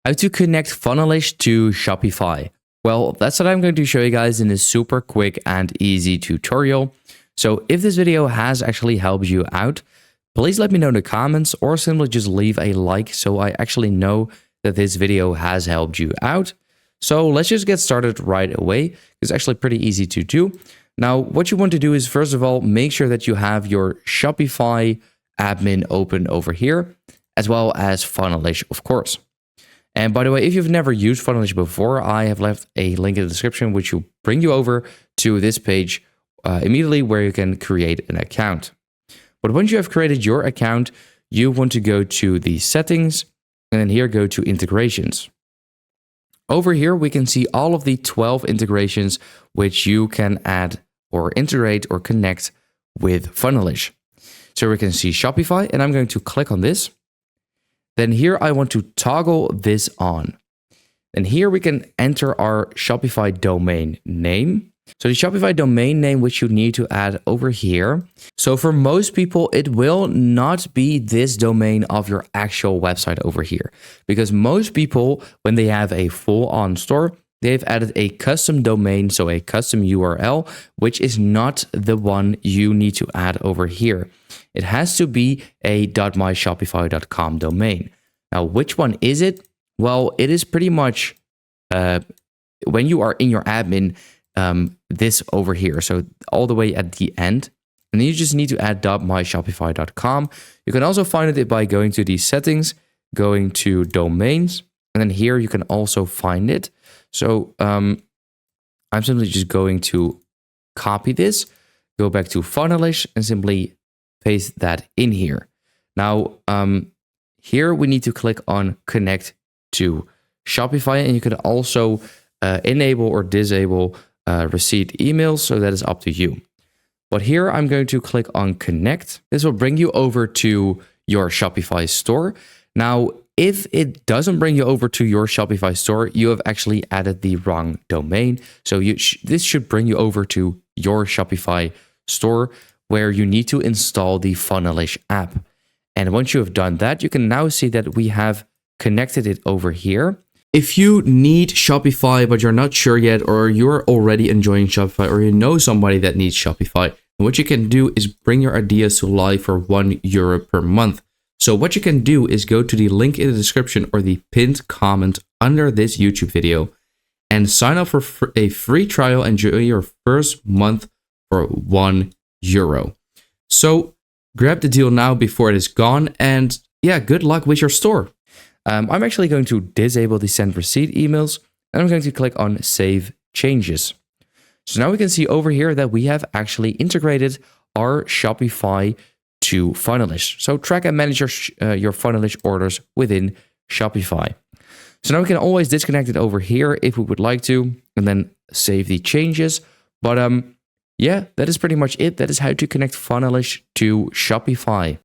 How to connect Funnelish to Shopify. Well, that's what I'm going to show you guys in this super quick and easy tutorial. So if this video has actually helped you out, please let me know in the comments or simply just leave a like so I actually know that this video has helped you out. So let's just get started right away. It's actually pretty easy to do. Now, what you want to do is, first of all, make sure that you have your Shopify admin open over here, as well as Funnelish, of course. And by the way, if you've never used Funnelish before, I have left a link in the description, which will bring you over to this page immediately where you can create an account. But once you have created your account, you want to go to the settings and then here go to integrations. Over here, we can see all of the 12 integrations which you can add or integrate or connect with Funnelish. So we can see Shopify, and I'm going to click on this. Then here I want to toggle this on. And here we can enter our Shopify domain name. So the Shopify domain name, which you need to add over here. So for most people, it will not be this domain of your actual website over here. Because most people, when they have a full-on store, they've added a custom domain, so a custom URL, which is not the one you need to add over here. It has to be a .myshopify.com domain. Now, which one is it? Well, it is pretty much when you are in your admin, this over here. So all the way at the end. And then you just need to add .myshopify.com. You can also find it by going to the settings, going to domains, and then here you can also find it. So I'm simply just going to copy this, go back to Funnelish, and simply paste that in here. Now, here we need to click on Connect to Shopify, and you can also enable or disable receipt emails, so that is up to you. But here I'm going to click on Connect. This will bring you over to your Shopify store. Now, if it doesn't bring you over to your Shopify store, you have actually added the wrong domain. So this should bring you over to your Shopify store where you need to install the Funnelish app. And once you have done that, you can now see that we have connected it over here. If you need Shopify, but you're not sure yet, or you're already enjoying Shopify, or you know somebody that needs Shopify, what you can do is bring your ideas to life for €1 per month. So what you can do is go to the link in the description or the pinned comment under this YouTube video and sign up for a free trial and enjoy your first month for €1. So grab the deal now before it is gone, and yeah, good luck with your store. I'm actually going to disable the send receipt emails, and I'm going to click on Save Changes. So now we can see over here that we have actually integrated our Shopify to Funnelish. So track and manage your Funnelish orders within Shopify. So now we can always disconnect it over here if we would like to, and then save the changes. But yeah, that is pretty much it. That is how to connect Funnelish to Shopify.